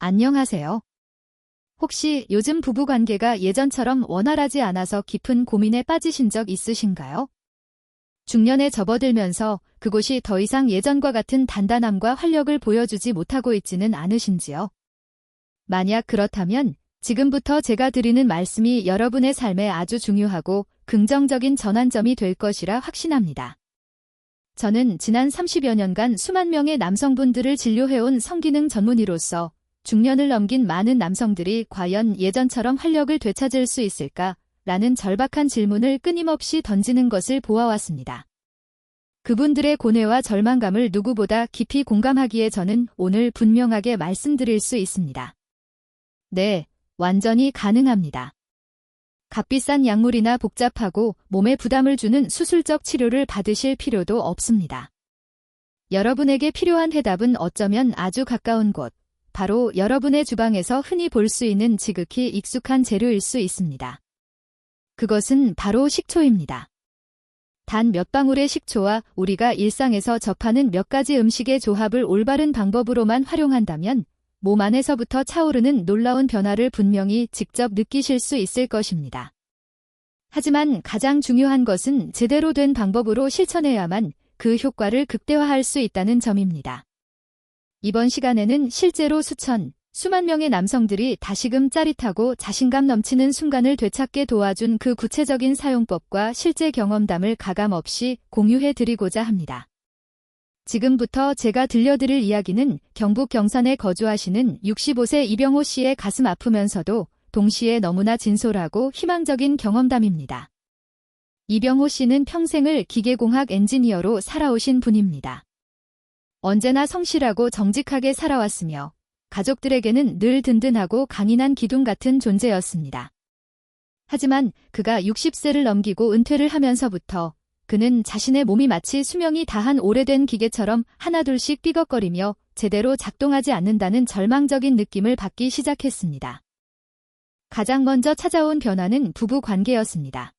안녕하세요. 혹시 요즘 부부관계가 예전처럼 원활하지 않아서 깊은 고민에 빠지신 적 있으신가요? 중년에 접어들면서 그곳이 더 이상 예전과 같은 단단함과 활력을 보여주지 못하고 있지는 않으신지요? 만약 그렇다면 지금부터 제가 드리는 말씀이 여러분의 삶에 아주 중요하고 긍정적인 전환점이 될 것이라 확신합니다. 저는 지난 30여 년간 수만 명의 남성분들을 진료해온 성기능 전문의로서 중년을 넘긴 많은 남성들이 과연 예전처럼 활력을 되찾을 수 있을까? 라는 절박한 질문을 끊임없이 던지는 것을 보아왔습니다. 그분들의 고뇌와 절망감을 누구보다 깊이 공감하기에 저는 오늘 분명하게 말씀드릴 수 있습니다. 네, 완전히 가능합니다. 값비싼 약물이나 복잡하고 몸에 부담을 주는 수술적 치료를 받으실 필요도 없습니다. 여러분에게 필요한 해답은 어쩌면 아주 가까운 곳, 바로 여러분의 주방에서 흔히 볼 수 있는 지극히 익숙한 재료일 수 있습니다. 그것은 바로 식초입니다. 단 몇 방울의 식초와 우리가 일상에서 접하는 몇 가지 음식의 조합을 올바른 방법으로만 활용한다면 몸 안에서부터 차오르는 놀라운 변화를 분명히 직접 느끼실 수 있을 것입니다. 하지만 가장 중요한 것은 제대로 된 방법으로 실천해야만 그 효과를 극대화할 수 있다는 점입니다. 이번 시간에는 실제로 수만 명의 남성들이 다시금 짜릿하고 자신감 넘치는 순간을 되찾게 도와준 그 구체적인 사용법과 실제 경험담을 가감없이 공유해드리고자 합니다. 지금부터 제가 들려드릴 이야기는 경북 경산에 거주하시는 65세 이병호 씨의 가슴 아프면서도 동시에 너무나 진솔하고 희망적인 경험담입니다. 이병호 씨는 평생을 기계공학 엔지니어로 살아오신 분입니다. 언제나 성실하고 정직하게 살아왔으며 가족들에게는 늘 든든하고 강인한 기둥 같은 존재였습니다. 하지만 그가 60세를 넘기고 은퇴를 하면서부터 그는 자신의 몸이 마치 수명이 다한 오래된 기계처럼 하나둘씩 삐걱거리며 제대로 작동하지 않는다는 절망적인 느낌을 받기 시작했습니다. 가장 먼저 찾아온 변화는 부부 관계였습니다.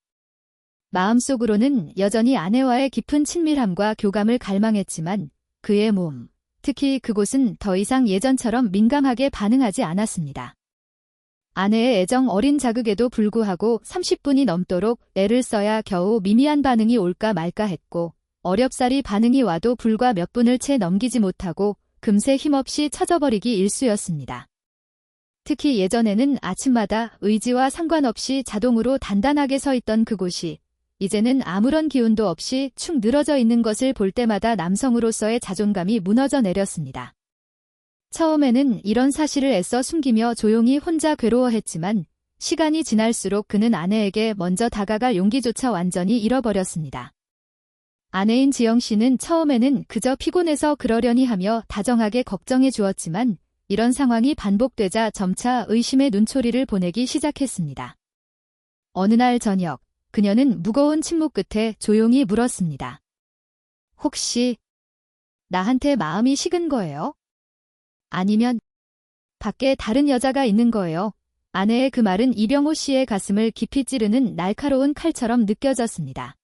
마음속으로는 여전히 아내와의 깊은 친밀함과 교감을 갈망했지만 그의 몸, 특히 그곳은 더 이상 예전처럼 민감하게 반응하지 않았습니다. 아내의 애정 어린 자극에도 불구하고 30분이 넘도록 애를 써야 겨우 미미한 반응이 올까 말까 했고 어렵사리 반응이 와도 불과 몇 분을 채 넘기지 못하고 금세 힘없이 처져버리기 일쑤였습니다. 특히 예전에는 아침마다 의지와 상관없이 자동으로 단단하게 서 있던 그곳이 이제는 아무런 기운도 없이 축 늘어져 있는 것을 볼 때마다 남성으로서의 자존감이 무너져 내렸습니다. 처음에는 이런 사실을 애써 숨기며 조용히 혼자 괴로워했지만 시간이 지날수록 그는 아내에게 먼저 다가갈 용기조차 완전히 잃어버렸습니다. 아내인 지영 씨는 처음에는 그저 피곤해서 그러려니 하며 다정하게 걱정해 주었지만 이런 상황이 반복되자 점차 의심의 눈초리를 보내기 시작했습니다. 어느 날 저녁, 그녀는 무거운 침묵 끝에 조용히 물었습니다. 혹시 나한테 마음이 식은 거예요? 아니면 밖에 다른 여자가 있는 거예요? 아내의 그 말은 이병호 씨의 가슴을 깊이 찌르는 날카로운 칼처럼 느껴졌습니다.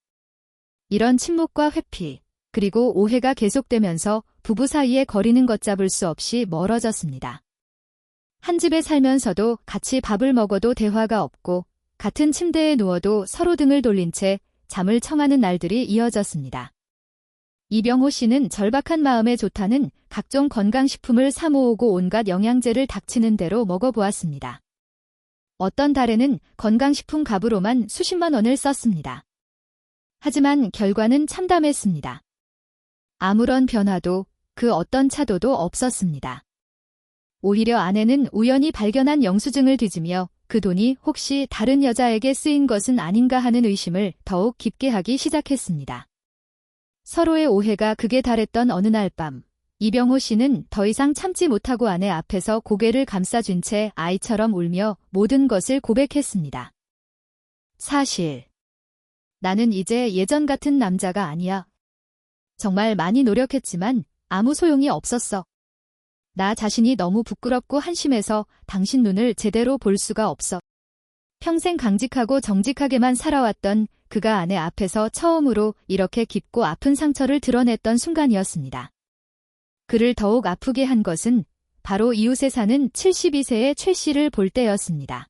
이런 침묵과 회피, 그리고 오해가 계속되면서 부부 사이의 거리는 걷잡을 수 없이 멀어졌습니다. 한 집에 살면서도 같이 밥을 먹어도 대화가 없고 같은 침대에 누워도 서로 등을 돌린 채 잠을 청하는 날들이 이어졌습니다. 이병호 씨는 절박한 마음에 좋다는 각종 건강식품을 사 모으고 온갖 영양제를 닥치는 대로 먹어보았습니다. 어떤 달에는 건강식품 값으로만 수십만 원을 썼습니다. 하지만 결과는 참담했습니다. 아무런 변화도 그 어떤 차도도 없었습니다. 오히려 아내는 우연히 발견한 영수증을 뒤지며 그 돈이 혹시 다른 여자에게 쓰인 것은 아닌가 하는 의심을 더욱 깊게 하기 시작했습니다. 서로의 오해가 극에 달했던 어느 날 밤, 이병호 씨는 더 이상 참지 못하고 아내 앞에서 고개를 감싸준 채 아이처럼 울며 모든 것을 고백했습니다. 사실, 나는 이제 예전 같은 남자가 아니야. 정말 많이 노력했지만 아무 소용이 없었어. 나 자신이 너무 부끄럽고 한심해서 당신 눈을 제대로 볼 수가 없어. 평생 강직하고 정직하게만 살아왔던 그가 아내 앞에서 처음으로 이렇게 깊고 아픈 상처를 드러냈던 순간이었습니다. 그를 더욱 아프게 한 것은 바로 이웃에 사는 72세의 최 씨를 볼 때였습니다.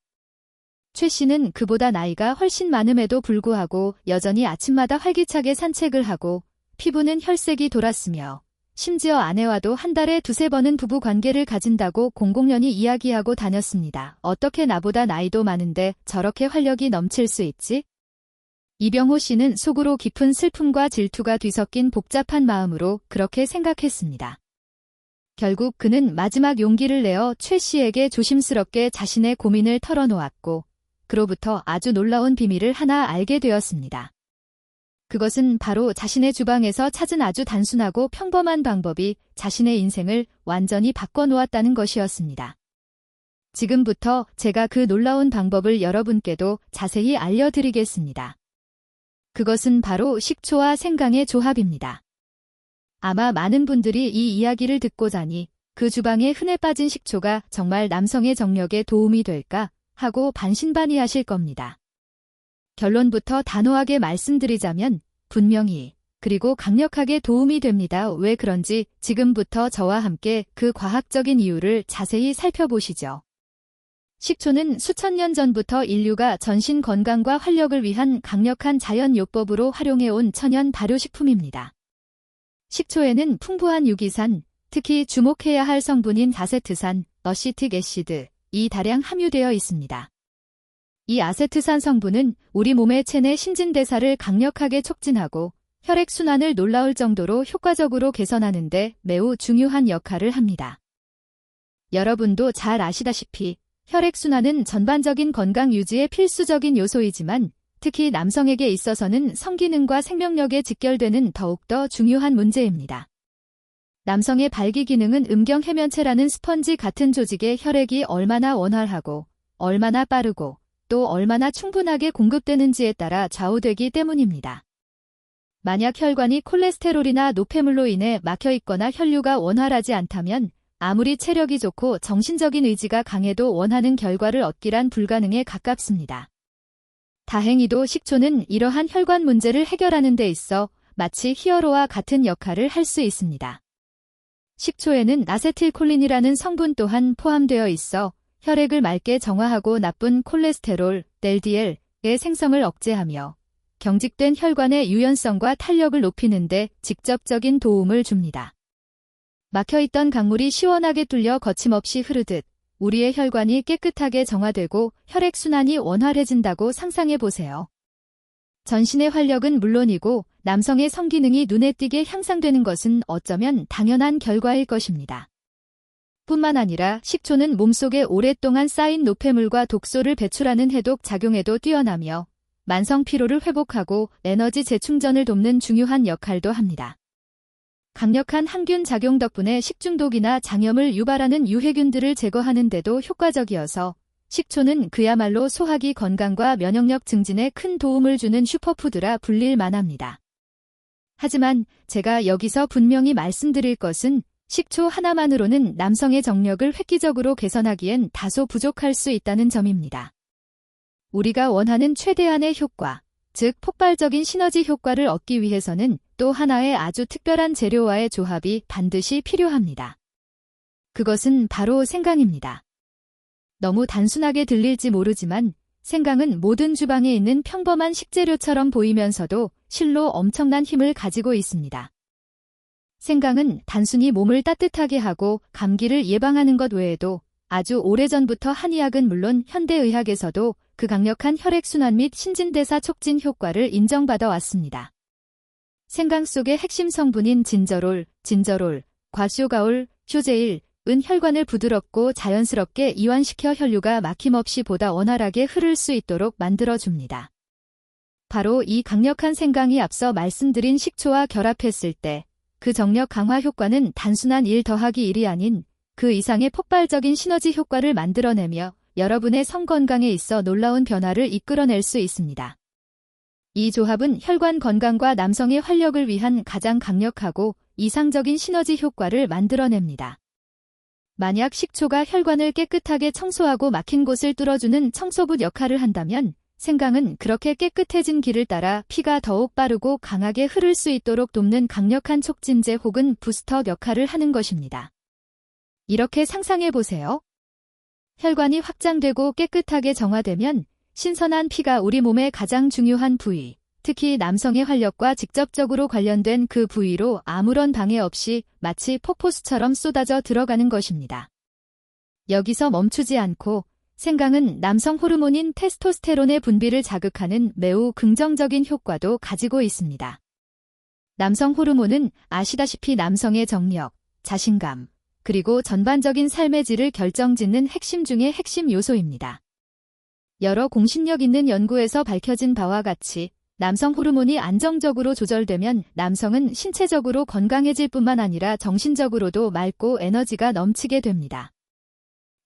최 씨는 그보다 나이가 훨씬 많음에도 불구하고 여전히 아침마다 활기차게 산책을 하고 피부는 혈색이 돌았으며 심지어 아내와도 한 달에 두세 번은 부부 관계를 가진다고 공공연히 이야기하고 다녔습니다. 어떻게 나보다 나이도 많은데 저렇게 활력이 넘칠 수 있지? 이병호 씨는 속으로 깊은 슬픔과 질투가 뒤섞인 복잡한 마음으로 그렇게 생각했습니다. 결국 그는 마지막 용기를 내어 최 씨에게 조심스럽게 자신의 고민을 털어놓았고 그로부터 아주 놀라운 비밀을 하나 알게 되었습니다. 그것은 바로 자신의 주방에서 찾은 아주 단순하고 평범한 방법이 자신의 인생을 완전히 바꿔놓았다는 것이었습니다. 지금부터 제가 그 놀라운 방법을 여러분께도 자세히 알려드리겠습니다. 그것은 바로 식초와 생강의 조합입니다. 아마 많은 분들이 이 이야기를 듣고 자니 그 주방에 흔해 빠진 식초가 정말 남성의 정력에 도움이 될까 하고 반신반의하실 겁니다. 결론부터 단호하게 말씀드리자면 분명히 그리고 강력하게 도움이 됩니다. 왜 그런지 지금부터 저와 함께 그 과학적인 이유를 자세히 살펴보시죠. 식초는 수천 년 전부터 인류가 전신 건강과 활력을 위한 강력한 자연요법으로 활용해온 천연 발효식품입니다. 식초에는 풍부한 유기산, 특히 주목해야 할 성분인 아세트산, 어시틱 애시드, 이 다량 함유되어 있습니다. 이 아세트산 성분은 우리 몸의 체내 신진대사를 강력하게 촉진하고 혈액순환을 놀라울 정도로 효과적으로 개선하는 데 매우 중요한 역할을 합니다. 여러분도 잘 아시다시피 혈액순환은 전반적인 건강 유지의 필수적인 요소이지만 특히 남성에게 있어서는 성기능과 생명력에 직결되는 더욱더 중요한 문제입니다. 남성의 발기기능은 음경해면체라는 스펀지 같은 조직에 혈액이 얼마나 원활하고 얼마나 빠르고 또 얼마나 충분하게 공급되는지에 따라 좌우되기 때문입니다. 만약 혈관이 콜레스테롤이나 노폐물로 인해 막혀있거나 혈류가 원활하지 않다면 아무리 체력이 좋고 정신적인 의지가 강해도 원하는 결과를 얻기란 불가능에 가깝습니다. 다행히도 식초는 이러한 혈관 문제를 해결하는 데 있어 마치 히어로와 같은 역할을 할 수 있습니다. 식초에는 아세틸콜린이라는 성분 또한 포함되어 있어 혈액을 맑게 정화하고 나쁜 콜레스테롤, LDL의 생성을 억제하며 경직된 혈관의 유연성과 탄력을 높이는 데 직접적인 도움을 줍니다. 막혀있던 강물이 시원하게 뚫려 거침없이 흐르듯 우리의 혈관이 깨끗하게 정화되고 혈액순환이 원활해진다고 상상해보세요. 전신의 활력은 물론이고 남성의 성기능이 눈에 띄게 향상되는 것은 어쩌면 당연한 결과일 것입니다. 뿐만 아니라 식초는 몸속에 오랫동안 쌓인 노폐물과 독소를 배출하는 해독 작용에도 뛰어나며 만성 피로를 회복하고 에너지 재충전을 돕는 중요한 역할도 합니다. 강력한 항균 작용 덕분에 식중독이나 장염을 유발하는 유해균들을 제거하는 데도 효과적이어서 식초는 그야말로 소화기 건강과 면역력 증진에 큰 도움을 주는 슈퍼푸드라 불릴 만합니다. 하지만 제가 여기서 분명히 말씀드릴 것은 식초 하나만으로는 남성의 정력을 획기적으로 개선하기엔 다소 부족할 수 있다는 점입니다. 우리가 원하는 최대한의 효과, 즉 폭발적인 시너지 효과를 얻기 위해서는 또 하나의 아주 특별한 재료와의 조합이 반드시 필요합니다. 그것은 바로 생강입니다. 너무 단순하게 들릴지 모르지만 생강은 모든 주방에 있는 평범한 식재료처럼 보이면서도 실로 엄청난 힘을 가지고 있습니다. 생강은 단순히 몸을 따뜻하게 하고 감기를 예방하는 것 외에도 아주 오래전부터 한의학은 물론 현대의학에서도 그 강력한 혈액순환 및 신진대사 촉진 효과를 인정받아 왔습니다. 생강 속의 핵심 성분인 진저롤, 과쇼가올, 효제일, 은 혈관을 부드럽고 자연스럽게 이완시켜 혈류가 막힘없이 보다 원활하게 흐를 수 있도록 만들어줍니다. 바로 이 강력한 생강이 앞서 말씀드린 식초와 결합했을 때 그 정력 강화 효과는 단순한 1 더하기 1이 아닌 그 이상의 폭발적인 시너지 효과를 만들어내며 여러분의 성건강에 있어 놀라운 변화를 이끌어낼 수 있습니다. 이 조합은 혈관 건강과 남성의 활력을 위한 가장 강력하고 이상적인 시너지 효과를 만들어냅니다. 만약 식초가 혈관을 깨끗하게 청소하고 막힌 곳을 뚫어주는 청소부 역할을 한다면 생강은 그렇게 깨끗해진 길을 따라 피가 더욱 빠르고 강하게 흐를 수 있도록 돕는 강력한 촉진제 혹은 부스터 역할을 하는 것입니다. 이렇게 상상해 보세요. 혈관이 확장되고 깨끗하게 정화되면 신선한 피가 우리 몸의 가장 중요한 부위, 특히 남성의 활력과 직접적으로 관련된 그 부위로 아무런 방해 없이 마치 폭포수처럼 쏟아져 들어가는 것입니다. 여기서 멈추지 않고 생강은 남성 호르몬인 테스토스테론의 분비를 자극하는 매우 긍정적인 효과도 가지고 있습니다. 남성 호르몬은 아시다시피 남성의 정력, 자신감, 그리고 전반적인 삶의 질을 결정짓는 핵심 중의 핵심 요소입니다. 여러 공신력 있는 연구에서 밝혀진 바와 같이 남성 호르몬이 안정적으로 조절되면 남성은 신체적으로 건강해질 뿐만 아니라 정신적으로도 맑고 에너지가 넘치게 됩니다.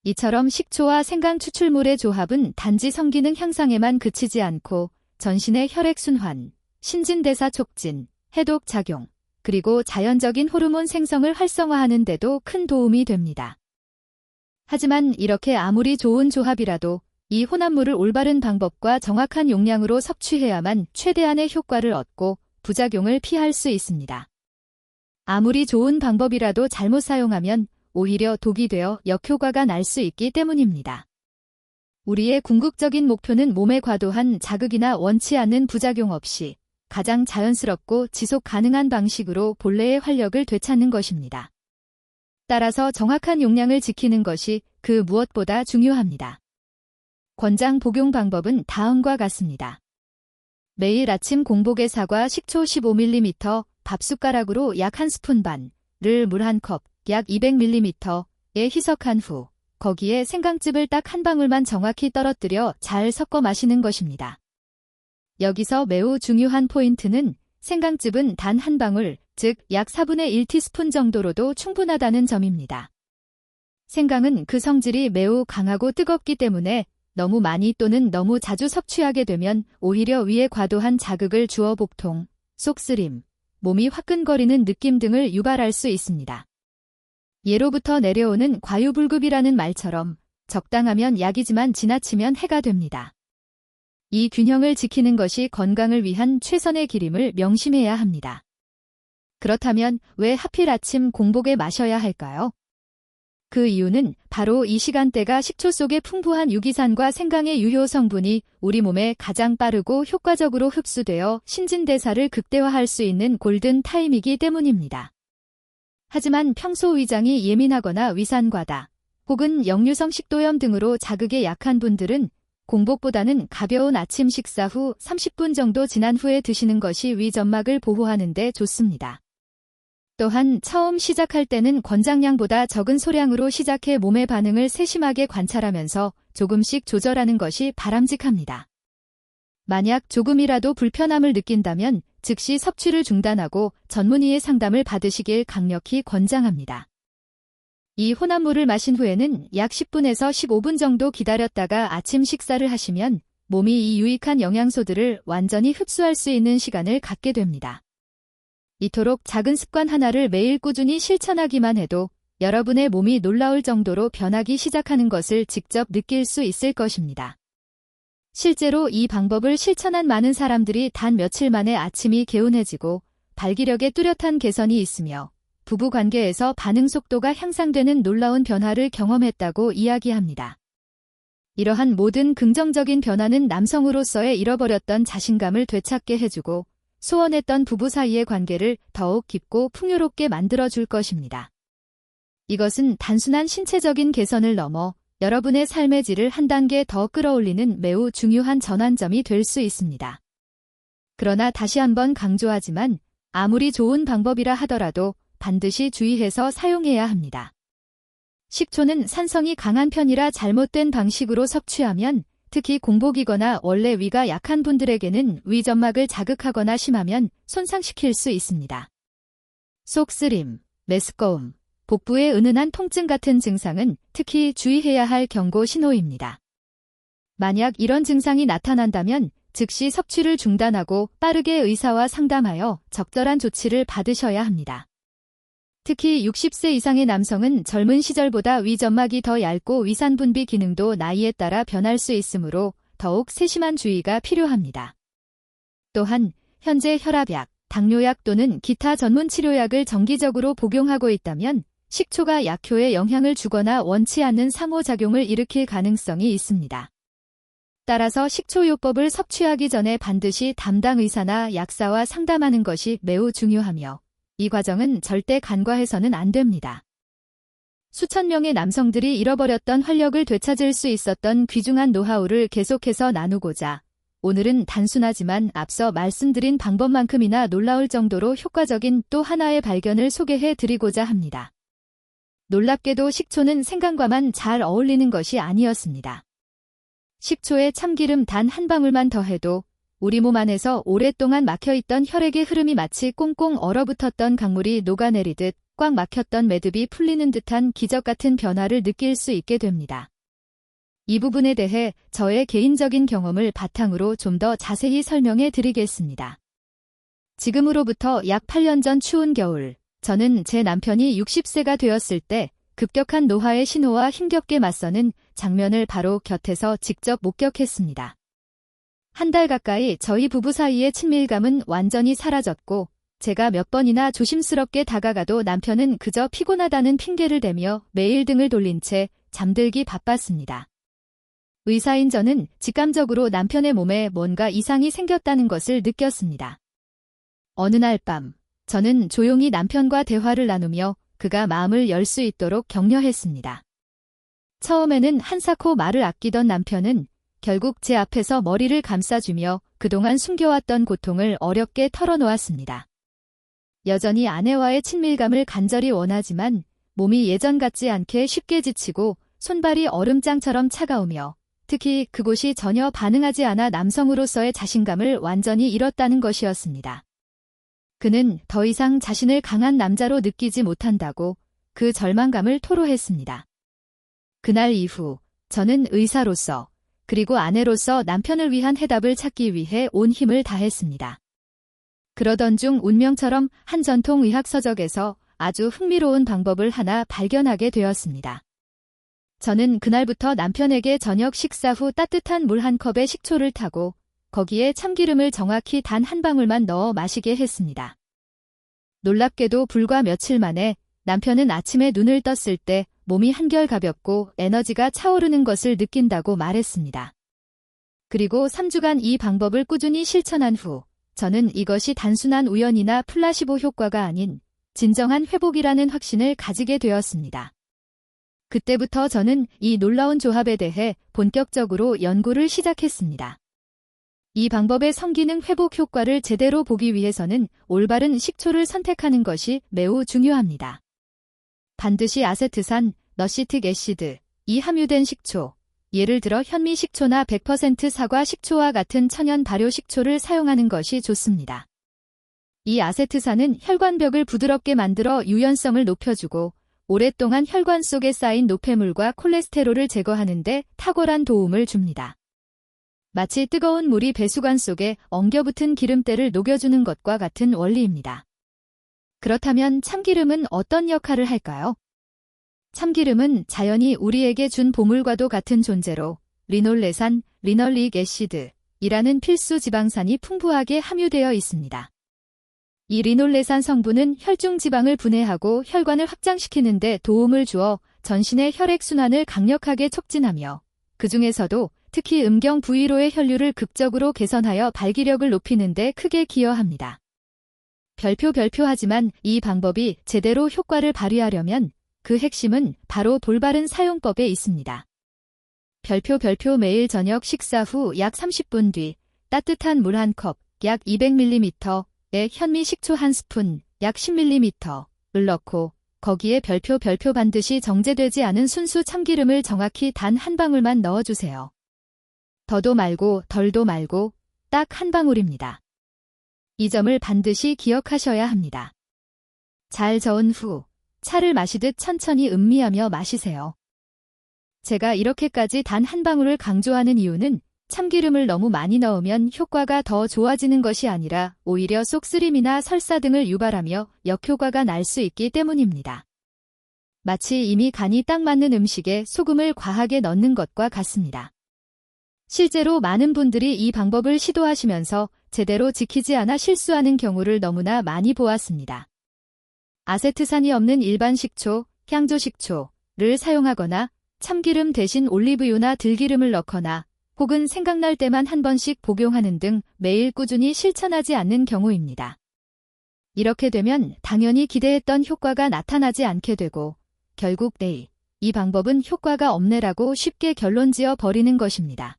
이처럼 식초와 생강 추출물의 조합은 단지 성기능 향상에만 그치지 않고 전신의 혈액순환, 신진대사 촉진, 해독 작용, 그리고 자연적인 호르몬 생성을 활성화하는 데도 큰 도움이 됩니다. 하지만 이렇게 아무리 좋은 조합이라도 이 혼합물을 올바른 방법과 정확한 용량으로 섭취해야만 최대한의 효과를 얻고 부작용을 피할 수 있습니다. 아무리 좋은 방법이라도 잘못 사용하면 오히려 독이 되어 역효과가 날 수 있기 때문입니다. 우리의 궁극적인 목표는 몸의 과도한 자극이나 원치 않는 부작용 없이 가장 자연스럽고 지속 가능한 방식으로 본래의 활력을 되찾는 것입니다. 따라서 정확한 용량을 지키는 것이 그 무엇보다 중요합니다. 권장 복용 방법은 다음과 같습니다. 매일 아침 공복에 사과 식초 15ml, 밥숟가락으로 약 1스푼 반을 물 1컵, 약 200ml에 희석한 후 거기에 생강즙을 딱 한 방울만 정확히 떨어뜨려 잘 섞어 마시는 것입니다. 여기서 매우 중요한 포인트는 생강즙은 단 한 방울, 즉 약 4분의 1티스푼 정도로도 충분하다는 점입니다. 생강은 그 성질이 매우 강하고 뜨겁기 때문에 너무 많이 또는 너무 자주 섭취하게 되면 오히려 위에 과도한 자극을 주어 복통, 속쓰림, 몸이 화끈거리는 느낌 등을 유발할 수 있습니다. 예로부터 내려오는 과유불급이라는 말처럼 적당하면 약이지만 지나치면 해가 됩니다. 이 균형을 지키는 것이 건강을 위한 최선의 길임을 명심해야 합니다. 그렇다면 왜 하필 아침 공복에 마셔야 할까요? 그 이유는 바로 이 시간대가 식초 속의 풍부한 유기산과 생강의 유효 성분이 우리 몸에 가장 빠르고 효과적으로 흡수되어 신진대사를 극대화할 수 있는 골든 타임이기 때문입니다. 하지만 평소 위장이 예민하거나 위산과다, 혹은 역류성 식도염 등으로 자극에 약한 분들은 공복보다는 가벼운 아침 식사 후 30분 정도 지난 후에 드시는 것이 위점막을 보호하는 데 좋습니다. 또한 처음 시작할 때는 권장량보다 적은 소량으로 시작해 몸의 반응을 세심하게 관찰하면서 조금씩 조절하는 것이 바람직합니다. 만약 조금이라도 불편함을 느낀다면 즉시 섭취를 중단하고 전문의의 상담을 받으시길 강력히 권장합니다. 이 혼합물을 마신 후에는 약 10분에서 15분 정도 기다렸다가 아침 식사를 하시면 몸이 이 유익한 영양소들을 완전히 흡수할 수 있는 시간을 갖게 됩니다. 이토록 작은 습관 하나를 매일 꾸준히 실천하기만 해도 여러분의 몸이 놀라울 정도로 변하기 시작하는 것을 직접 느낄 수 있을 것입니다. 실제로 이 방법을 실천한 많은 사람들이 단 며칠 만에 아침이 개운해지고 발기력에 뚜렷한 개선이 있으며 부부 관계에서 반응 속도가 향상되는 놀라운 변화를 경험했다고 이야기합니다. 이러한 모든 긍정적인 변화는 남성으로서의 잃어버렸던 자신감을 되찾게 해주고 소원했던 부부 사이의 관계를 더욱 깊고 풍요롭게 만들어줄 것입니다. 이것은 단순한 신체적인 개선을 넘어 여러분의 삶의 질을 한 단계 더 끌어올리는 매우 중요한 전환점이 될 수 있습니다. 그러나 다시 한번 강조하지만 아무리 좋은 방법이라 하더라도 반드시 주의해서 사용해야 합니다. 식초는 산성이 강한 편이라 잘못된 방식으로 섭취하면 특히 공복이거나 원래 위가 약한 분들에게는 위점막을 자극하거나 심하면 손상시킬 수 있습니다. 속쓰림, 메스꺼움, 복부의 은은한 통증 같은 증상은 특히 주의해야 할 경고 신호입니다. 만약 이런 증상이 나타난다면 즉시 섭취를 중단하고 빠르게 의사와 상담하여 적절한 조치를 받으셔야 합니다. 특히 60세 이상의 남성은 젊은 시절보다 위점막이 더 얇고 위산 분비 기능도 나이에 따라 변할 수 있으므로 더욱 세심한 주의가 필요합니다. 또한 현재 혈압약, 당뇨약 또는 기타 전문 치료약을 정기적으로 복용하고 있다면 식초가 약효에 영향을 주거나 원치 않는 상호작용을 일으킬 가능성이 있습니다. 따라서 식초요법을 섭취하기 전에 반드시 담당 의사나 약사와 상담하는 것이 매우 중요하며 이 과정은 절대 간과해서는 안 됩니다. 수천 명의 남성들이 잃어버렸던 활력을 되찾을 수 있었던 귀중한 노하우를 계속해서 나누고자 오늘은 단순하지만 앞서 말씀드린 방법만큼이나 놀라울 정도로 효과적인 또 하나의 발견을 소개해 드리고자 합니다. 놀랍게도 식초는 생강과만 잘 어울리는 것이 아니었습니다. 식초에 참기름 단 한 방울만 더해도 우리 몸 안에서 오랫동안 막혀있던 혈액의 흐름이 마치 꽁꽁 얼어붙었던 강물이 녹아내리듯 꽉 막혔던 매듭이 풀리는 듯한 기적 같은 변화를 느낄 수 있게 됩니다. 이 부분에 대해 저의 개인적인 경험을 바탕으로 좀 더 자세히 설명해 드리겠습니다. 지금으로부터 약 8년 전 추운 겨울, 저는 제 남편이 60세가 되었을 때 급격한 노화의 신호와 힘겹게 맞서는 장면을 바로 곁에서 직접 목격했습니다. 한 달 가까이 저희 부부 사이의 친밀감은 완전히 사라졌고 제가 몇 번이나 조심스럽게 다가가도 남편은 그저 피곤하다는 핑계를 대며 매일 등을 돌린 채 잠들기 바빴습니다. 의사인 저는 직감적으로 남편의 몸에 뭔가 이상이 생겼다는 것을 느꼈습니다. 어느 날 밤, 저는 조용히 남편과 대화를 나누며 그가 마음을 열 수 있도록 격려했습니다. 처음에는 한사코 말을 아끼던 남편은 결국 제 앞에서 머리를 감싸주며 그동안 숨겨왔던 고통을 어렵게 털어놓았습니다. 여전히 아내와의 친밀감을 간절히 원하지만 몸이 예전 같지 않게 쉽게 지치고 손발이 얼음장처럼 차가우며 특히 그곳이 전혀 반응하지 않아 남성으로서의 자신감을 완전히 잃었다는 것이었습니다. 그는 더 이상 자신을 강한 남자로 느끼지 못한다고 그 절망감을 토로했습니다. 그날 이후 저는 의사로서 그리고 아내로서 남편을 위한 해답을 찾기 위해 온 힘을 다했습니다. 그러던 중 운명처럼 한 전통 의학 서적에서 아주 흥미로운 방법을 하나 발견하게 되었습니다. 저는 그날부터 남편에게 저녁 식사 후 따뜻한 물 한 컵에 식초를 타고 거기에 참기름을 정확히 단 한 방울만 넣어 마시게 했습니다. 놀랍게도 불과 며칠 만에 남편은 아침에 눈을 떴을 때 몸이 한결 가볍고 에너지가 차오르는 것을 느낀다고 말했습니다. 그리고 3주간 이 방법을 꾸준히 실천한 후 저는 이것이 단순한 우연이나 플라시보 효과가 아닌 진정한 회복이라는 확신을 가지게 되었습니다. 그때부터 저는 이 놀라운 조합에 대해 본격적으로 연구를 시작했습니다. 이 방법의 성기능 회복 효과를 제대로 보기 위해서는 올바른 식초를 선택하는 것이 매우 중요합니다. 반드시 아세트산, 너시틱 애시드, 이 함유된 식초, 예를 들어 현미 식초나 100% 사과 식초와 같은 천연 발효 식초를 사용하는 것이 좋습니다. 이 아세트산은 혈관벽을 부드럽게 만들어 유연성을 높여주고 오랫동안 혈관 속에 쌓인 노폐물과 콜레스테롤을 제거하는 데 탁월한 도움을 줍니다. 마치 뜨거운 물이 배수관 속에 엉겨붙은 기름때를 녹여주는 것과 같은 원리입니다. 그렇다면 참기름은 어떤 역할을 할까요? 참기름은 자연이 우리에게 준 보물과도 같은 존재로 리놀레산, 리널릭 애시드이라는 필수 지방산이 풍부하게 함유되어 있습니다. 이 리놀레산 성분은 혈중 지방을 분해하고 혈관을 확장시키는 데 도움을 주어 전신의 혈액순환을 강력하게 촉진하며 그 중에서도 특히 음경 부위로의 혈류를 극적으로 개선하여 발기력을 높이는 데 크게 기여합니다. 별표하지만 이 방법이 제대로 효과를 발휘하려면 그 핵심은 바로 돌바른 사용법에 있습니다. 별표 매일 저녁 식사 후 약 30분 뒤 따뜻한 물 한 컵, 약 200ml에 현미 식초 한 스푼, 약 10ml를 넣고 거기에 별표 반드시 정제되지 않은 순수 참기름을 정확히 단 한 방울만 넣어주세요. 더도 말고 덜도 말고 딱 한 방울입니다. 이 점을 반드시 기억하셔야 합니다. 잘 저은 후 차를 마시듯 천천히 음미하며 마시세요. 제가 이렇게까지 단 한 방울을 강조하는 이유는 참기름을 너무 많이 넣으면 효과가 더 좋아지는 것이 아니라 오히려 쏙쓰림이나 설사 등을 유발하며 역효과가 날 수 있기 때문입니다. 마치 이미 간이 딱 맞는 음식에 소금을 과하게 넣는 것과 같습니다. 실제로 많은 분들이 이 방법을 시도하시면서 제대로 지키지 않아 실수하는 경우를 너무나 많이 보았습니다. 아세트산이 없는 일반 식초, 향조 식초를 사용하거나 참기름 대신 올리브유나 들기름을 넣거나 혹은 생각날 때만 한 번씩 복용하는 등 매일 꾸준히 실천하지 않는 경우입니다. 이렇게 되면 당연히 기대했던 효과가 나타나지 않게 되고 결국 이 방법은 효과가 없네라고 쉽게 결론지어 버리는 것입니다.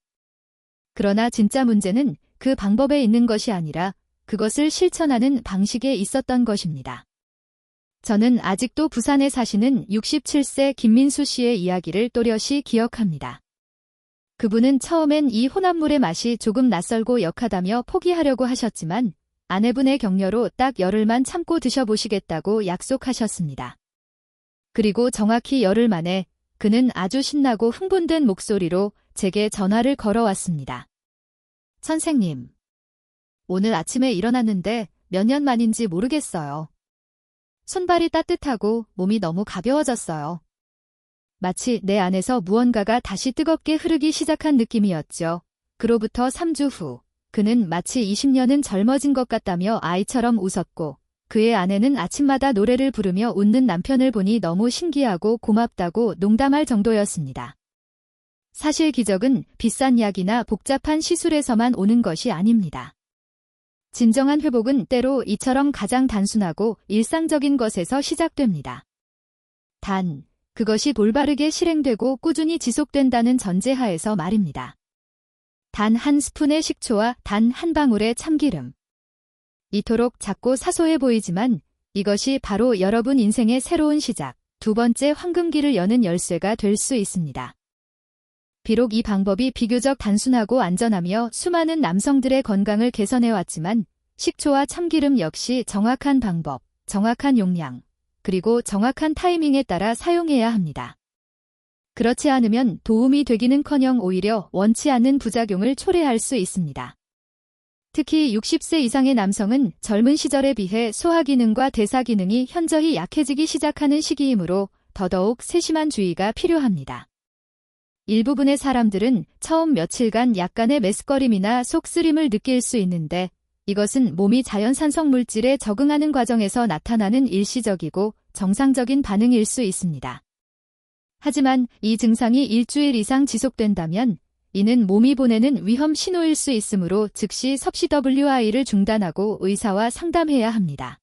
그러나 진짜 문제는 그 방법에 있는 것이 아니라 그것을 실천하는 방식에 있었던 것입니다. 저는 아직도 부산에 사시는 67세 김민수 씨의 이야기를 또렷이 기억합니다. 그분은 처음엔 이 혼합물의 맛이 조금 낯설고 역하다며 포기하려고 하셨지만 아내분의 격려로 딱 열흘만 참고 드셔보시겠다고 약속하셨습니다. 그리고 정확히 열흘 만에 그는 아주 신나고 흥분된 목소리로 제게 전화를 걸어왔습니다. 선생님, 오늘 아침에 일어났는데 몇 년 만인지 모르겠어요. 손발이 따뜻하고 몸이 너무 가벼워졌어요. 마치 내 안에서 무언가가 다시 뜨겁게 흐르기 시작한 느낌이었죠. 그로부터 3주 후, 그는 마치 20년은 젊어진 것 같다며 아이처럼 웃었고, 그의 아내는 아침마다 노래를 부르며 웃는 남편을 보니 너무 신기하고 고맙다고 농담할 정도였습니다. 사실 기적은 비싼 약이나 복잡한 시술에서만 오는 것이 아닙니다. 진정한 회복은 때로 이처럼 가장 단순하고 일상적인 것에서 시작됩니다. 단, 그것이 올바르게 실행되고 꾸준히 지속된다는 전제하에서 말입니다. 단 한 스푼의 식초와 단 한 방울의 참기름. 이토록 작고 사소해 보이지만 이것이 바로 여러분 인생의 새로운 시작, 두 번째 황금기를 여는 열쇠가 될 수 있습니다. 비록 이 방법이 비교적 단순하고 안전하며 수많은 남성들의 건강을 개선해왔지만 식초와 참기름 역시 정확한 방법, 정확한 용량, 그리고 정확한 타이밍에 따라 사용해야 합니다. 그렇지 않으면 도움이 되기는커녕 오히려 원치 않는 부작용을 초래할 수 있습니다. 특히 60세 이상의 남성은 젊은 시절에 비해 소화기능과 대사기능이 현저히 약해지기 시작하는 시기이므로 더더욱 세심한 주의가 필요합니다. 일부분의 사람들은 처음 며칠간 약간의 메스꺼림이나 속쓰림을 느낄 수 있는데 이것은 몸이 자연산성 물질에 적응하는 과정에서 나타나는 일시적이고 정상적인 반응일 수 있습니다. 하지만 이 증상이 일주일 이상 지속된다면 이는 몸이 보내는 위험 신호일 수 있으므로 즉시 섭씨 WI를 중단하고 의사와 상담해야 합니다.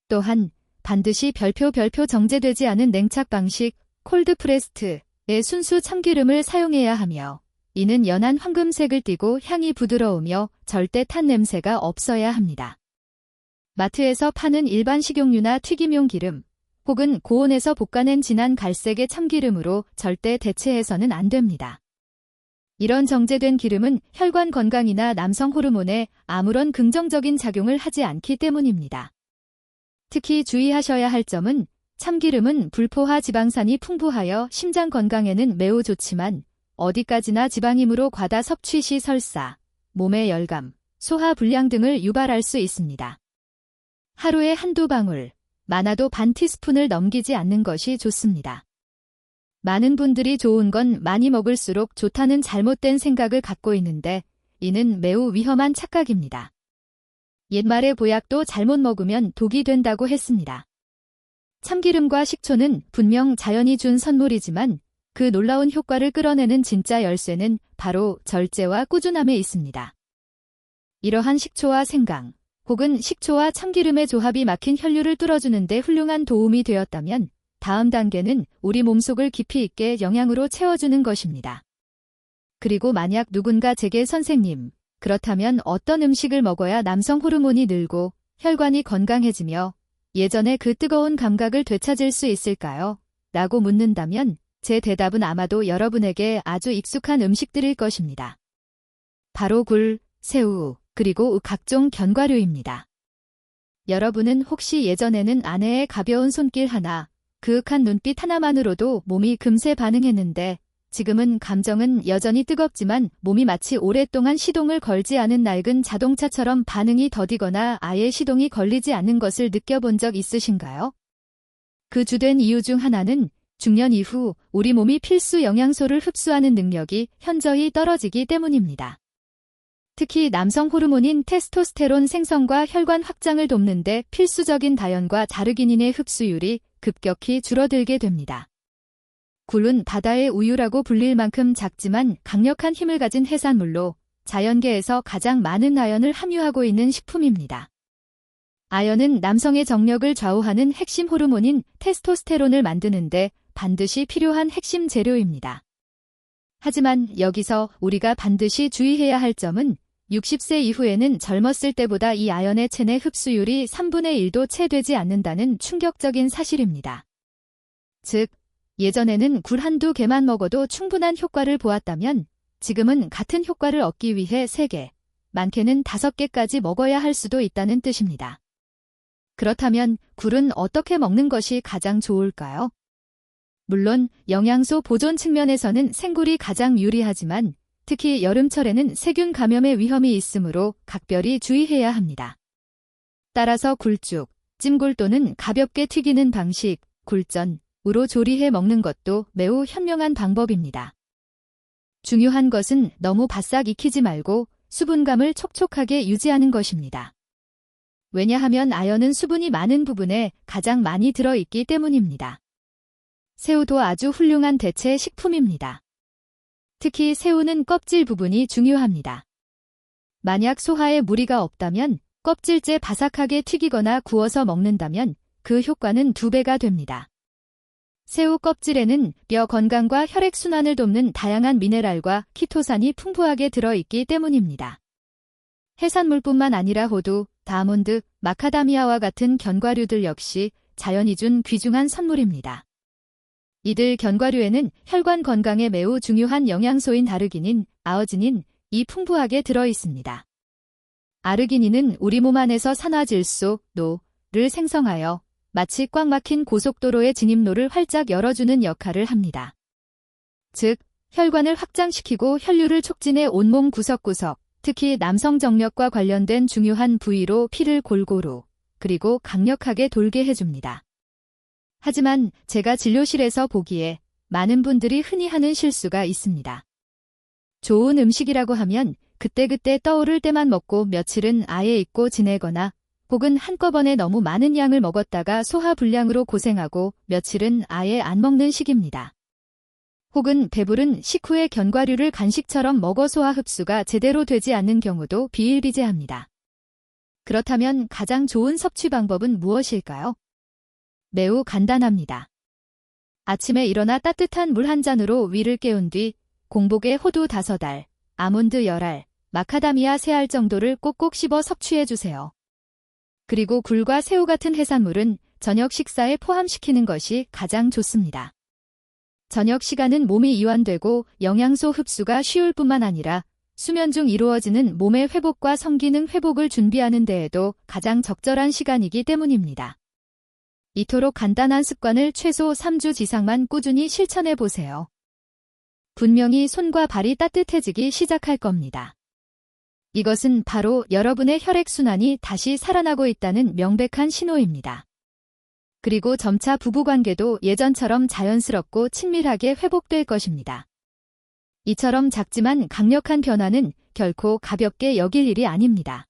또한 반드시 별표 정제되지 않은 냉착 방식 콜드프레스트의 순수 참기름을 사용해야 하며 이는 연한 황금색을 띠고 향이 부드러우며 절대 탄 냄새가 없어야 합니다. 마트에서 파는 일반 식용유나 튀김용 기름 혹은 고온에서 볶아낸 진한 갈색의 참기름으로 절대 대체해서는 안 됩니다. 이런 정제된 기름은 혈관 건강이나 남성 호르몬에 아무런 긍정적인 작용을 하지 않기 때문입니다. 특히 주의하셔야 할 점은 참기름은 불포화 지방산이 풍부하여 심장 건강에는 매우 좋지만 어디까지나 지방이므로 과다 섭취 시 설사, 몸의 열감, 소화 불량 등을 유발할 수 있습니다. 하루에 한두 방울, 많아도 반 티스푼을 넘기지 않는 것이 좋습니다. 많은 분들이 좋은 건 많이 먹을수록 좋다는 잘못된 생각을 갖고 있는데 이는 매우 위험한 착각입니다. 옛말에 보약도 잘못 먹으면 독이 된다고 했습니다. 참기름과 식초는 분명 자연이 준 선물이지만 그 놀라운 효과를 끌어내는 진짜 열쇠는 바로 절제와 꾸준함에 있습니다. 이러한 식초와 생강, 혹은 식초와 참기름의 조합이 막힌 혈류를 뚫어주는 데 훌륭한 도움이 되었다면 다음 단계는 우리 몸속을 깊이 있게 영양으로 채워주는 것입니다. 그리고 만약 누군가 제게 선생님, 그렇다면 어떤 음식을 먹어야 남성 호르몬이 늘고 혈관이 건강해지며 예전의 그 뜨거운 감각을 되찾을 수 있을까요? 라고 묻는다면 제 대답은 아마도 여러분에게 아주 익숙한 음식들일 것입니다. 바로 굴, 새우, 그리고 각종 견과류입니다. 여러분은 혹시 예전에는 아내의 가벼운 손길 하나, 그윽한 눈빛 하나만으로도 몸이 금세 반응했는데 지금은 감정은 여전히 뜨겁지만 몸이 마치 오랫동안 시동을 걸지 않은 낡은 자동차처럼 반응이 더디거나 아예 시동이 걸리지 않는 것을 느껴본 적 있으신가요? 그 주된 이유 중 하나는 중년 이후 우리 몸이 필수 영양소를 흡수하는 능력이 현저히 떨어지기 때문입니다. 특히 남성 호르몬인 테스토스테론 생성과 혈관 확장을 돕는 데 필수적인 다연과 자르기닌의 흡수율이 급격히 줄어들게 됩니다. 굴은 바다의 우유라고 불릴 만큼 작지만 강력한 힘을 가진 해산물로 자연계에서 가장 많은 아연을 함유하고 있는 식품입니다. 아연은 남성의 정력을 좌우하는 핵심 호르몬인 테스토스테론을 만드는데 반드시 필요한 핵심 재료입니다. 하지만 여기서 우리가 반드시 주의해야 할 점은 60세 이후에는 젊었을 때보다 이 아연의 체내 흡수율이 3분의 1도 채 되지 않는다는 충격적인 사실입니다. 즉, 예전에는 굴 한두 개만 먹어도 충분한 효과를 보았다면 지금은 같은 효과를 얻기 위해 3개, 많게는 5개까지 먹어야 할 수도 있다는 뜻입니다. 그렇다면 굴은 어떻게 먹는 것이 가장 좋을까요? 물론 영양소 보존 측면에서는 생굴이 가장 유리하지만 특히 여름철에는 세균 감염의 위험이 있으므로 각별히 주의해야 합니다. 따라서 굴죽, 찜굴 또는 가볍게 튀기는 방식, 굴전으로 조리해 먹는 것도 매우 현명한 방법입니다. 중요한 것은 너무 바싹 익히지 말고 수분감을 촉촉하게 유지하는 것입니다. 왜냐하면 아연은 수분이 많은 부분에 가장 많이 들어있기 때문입니다. 새우도 아주 훌륭한 대체 식품입니다. 특히 새우는 껍질 부분이 중요합니다. 만약 소화에 무리가 없다면 껍질째 바삭하게 튀기거나 구워서 먹는다면 그 효과는 2배가 됩니다. 새우 껍질에는 뼈 건강과 혈액순환을 돕는 다양한 미네랄과 키토산이 풍부하게 들어있기 때문입니다. 해산물뿐만 아니라 호두, 다몬드, 마카다미아와 같은 견과류들 역시 자연이 준 귀중한 선물입니다. 이들 견과류에는 혈관 건강에 매우 중요한 영양소인 아르기닌, 아어지닌이 풍부하게 들어있습니다. 아르기닌은 우리 몸 안에서 산화질소, 노를 생성하여 마치 꽉 막힌 고속도로의 진입로를 활짝 열어주는 역할을 합니다. 즉, 혈관을 확장시키고 혈류를 촉진해 온몸 구석구석, 특히 남성 정력과 관련된 중요한 부위로 피를 골고루, 그리고 강력하게 돌게 해줍니다. 하지만 제가 진료실에서 보기에 많은 분들이 흔히 하는 실수가 있습니다. 좋은 음식이라고 하면 그때그때 떠오를 때만 먹고 며칠은 아예 잊고 지내거나 혹은 한꺼번에 너무 많은 양을 먹었다가 소화불량으로 고생하고 며칠은 아예 안 먹는 식입니다. 혹은 배부른 식후에 견과류를 간식처럼 먹어 소화 흡수가 제대로 되지 않는 경우도 비일비재합니다. 그렇다면 가장 좋은 섭취 방법은 무엇일까요? 매우 간단합니다. 아침에 일어나 따뜻한 물 한 잔으로 위를 깨운 뒤 공복에 호두 5알, 아몬드 10알, 마카다미아 3알 정도를 꼭꼭 씹어 섭취해주세요. 그리고 굴과 새우 같은 해산물은 저녁 식사에 포함시키는 것이 가장 좋습니다. 저녁 시간은 몸이 이완되고 영양소 흡수가 쉬울 뿐만 아니라 수면 중 이루어지는 몸의 회복과 성기능 회복을 준비하는 데에도 가장 적절한 시간이기 때문입니다. 이토록 간단한 습관을 최소 3주 지상만 꾸준히 실천해 보세요. 분명히 손과 발이 따뜻해지기 시작할 겁니다. 이것은 바로 여러분의 혈액순환이 다시 살아나고 있다는 명백한 신호입니다. 그리고 점차 부부관계도 예전처럼 자연스럽고 친밀하게 회복될 것입니다. 이처럼 작지만 강력한 변화는 결코 가볍게 여길 일이 아닙니다.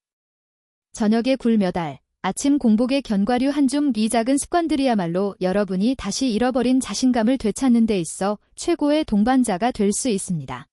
저녁에 굴 몇 알, 아침 공복에 견과류 한 줌, 이 작은 습관들이야말로 여러분이 다시 잃어버린 자신감을 되찾는 데 있어 최고의 동반자가 될 수 있습니다.